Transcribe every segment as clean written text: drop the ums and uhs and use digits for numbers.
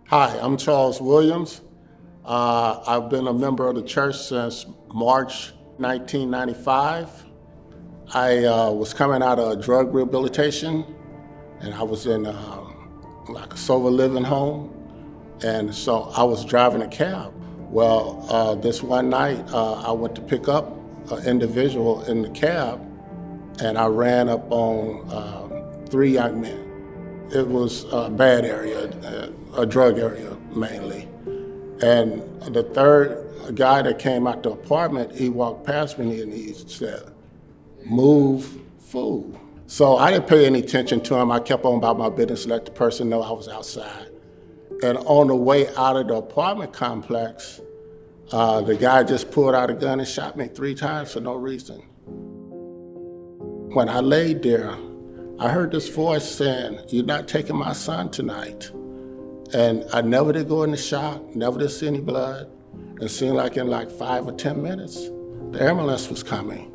Hi, I'm Charles Williams. I've been a member of the church since March 1995. I was coming out of drug rehabilitation, and I was in like a sober living home, and so I was driving a cab. Well, this one night, I went to pick up an individual in the cab, and I ran up on three young men. It was a bad area, a drug area mainly. And the third guy that came out the apartment, he walked past me and he said, "Move, fool." So I didn't pay any attention to him. I kept on about my business, let the person know I was outside. And on the way out of the apartment complex, the guy just pulled out a gun and shot me 3 times for no reason. When I laid there, I heard this voice saying, "You're not taking my son tonight." And I never did go in the shop, never did see any blood. It seemed like in 5 or 10 minutes, the ambulance was coming.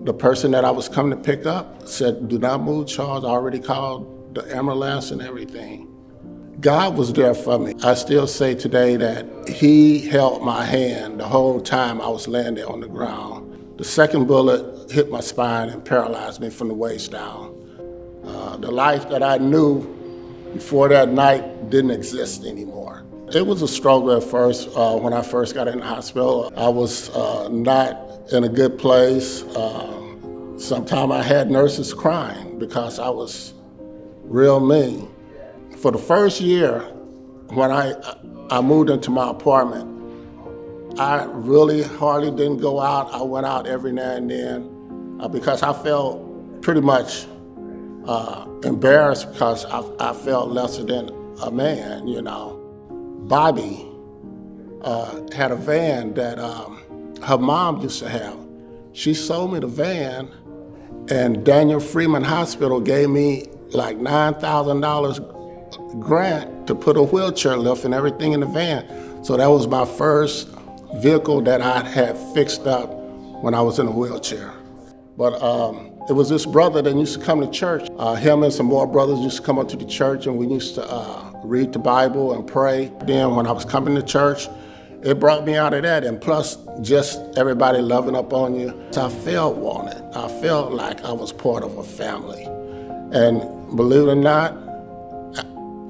The person that I was coming to pick up said, "Do not move, Charles. I already called the ambulance and everything." God was there for me. I still say today that He held my hand the whole time I was laying there on the ground. The second bullet hit my spine and paralyzed me from the waist down. The life that I knew before that night didn't exist anymore. It was a struggle at first. When I first got in the hospital, I was not in a good place. Sometimes I had nurses crying because I was real mean. For the first year, when I moved into my apartment, I really hardly didn't go out. I went out every now and then because I felt pretty much embarrassed because I felt lesser than a man, you know. Bobby had a van that her mom used to have. She sold me the van, and Daniel Freeman Hospital gave me like $9,000 grant to put a wheelchair lift and everything in the van. So that was my first vehicle that I had fixed up when I was in a wheelchair. But it was this brother that used to come to church. Him and some more brothers used to come up to the church, and we used to read the Bible and pray. Then when I was coming to church, it brought me out of that, and plus just everybody loving up on you. So I felt wanted. I felt like I was part of a family. And believe it or not,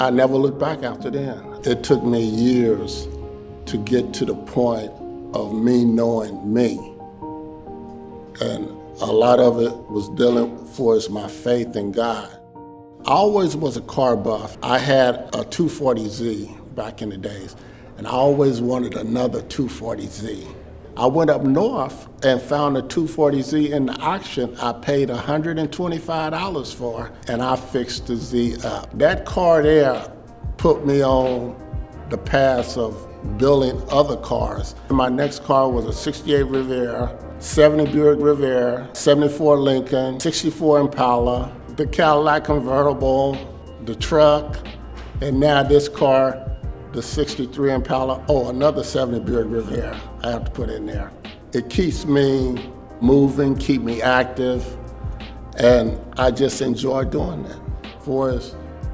I never looked back after then. It took me years to get to the point of me knowing me. And a lot of it was dealing for my faith in God. I always was a car buff. I had a 240Z back in the days, and I always wanted another 240Z. I went up north and found a 240Z in the auction. I paid $125 for, and I fixed the Z up. That car there put me on the path of building other cars. My next car was a 68 Riviera, 70 Buick Riviera, 74 Lincoln, 64 Impala, the Cadillac convertible, the truck, and now this car, the 63 Impala, another 70 Buick Riviera I have to put in there. It keeps me moving, keep me active, and I just enjoy doing that. For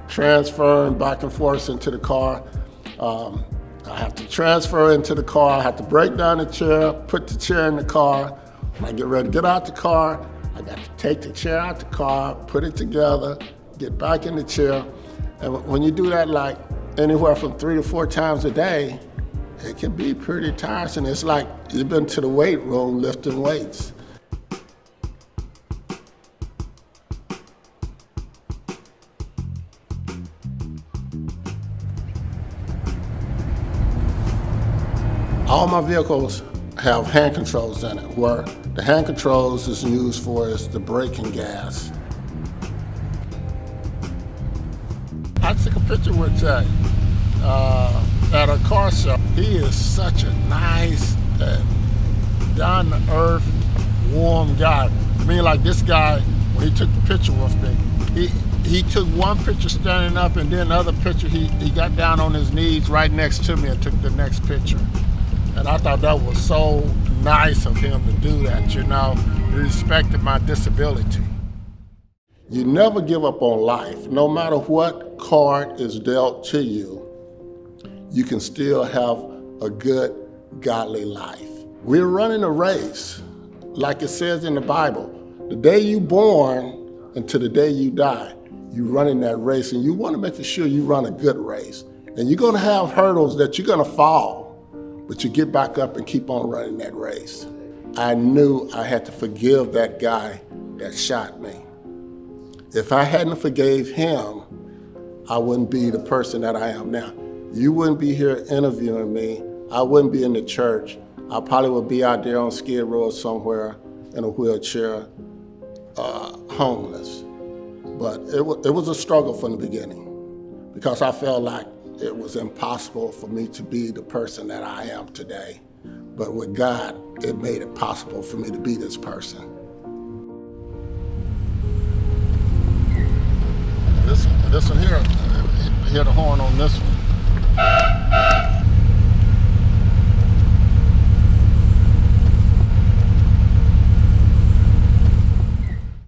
transferring back and forth into the car, I have to transfer into the car, I have to break down the chair, put the chair in the car. When I get ready to get out the car, I got to take the chair out the car, put it together, get back in the chair. And when you do that like anywhere from 3 to 4 times a day, it can be pretty tiresome. It's like you've been to the weight room lifting weights. All my vehicles have hand controls in it, where the hand controls is used for is the braking gas. I took a picture with Jay at a car show. He is such a nice and down-to-earth, warm guy. I mean, like this guy, when he took the picture with me, he took one picture standing up, and then the other picture, he got down on his knees right next to me and took the next picture. And I thought that was so nice of him to do that, you know. He respected my disability. You never give up on life. No matter what card is dealt to you, you can still have a good, godly life. We're running a race, like it says in the Bible. The day you born until the day you die, you're running that race, and you want to make sure you run a good race. And you're going to have hurdles that you're going to fall, but you get back up and keep on running that race. I knew I had to forgive that guy that shot me. If I hadn't forgave him, I wouldn't be the person that I am now. You wouldn't be here interviewing me. I wouldn't be in the church. I probably would be out there on Skid Row somewhere in a wheelchair, homeless. But it was a struggle from the beginning, because I felt like it was impossible for me to be the person that I am today. But with God, it made it possible for me to be this person. This one here, hear the horn on this one.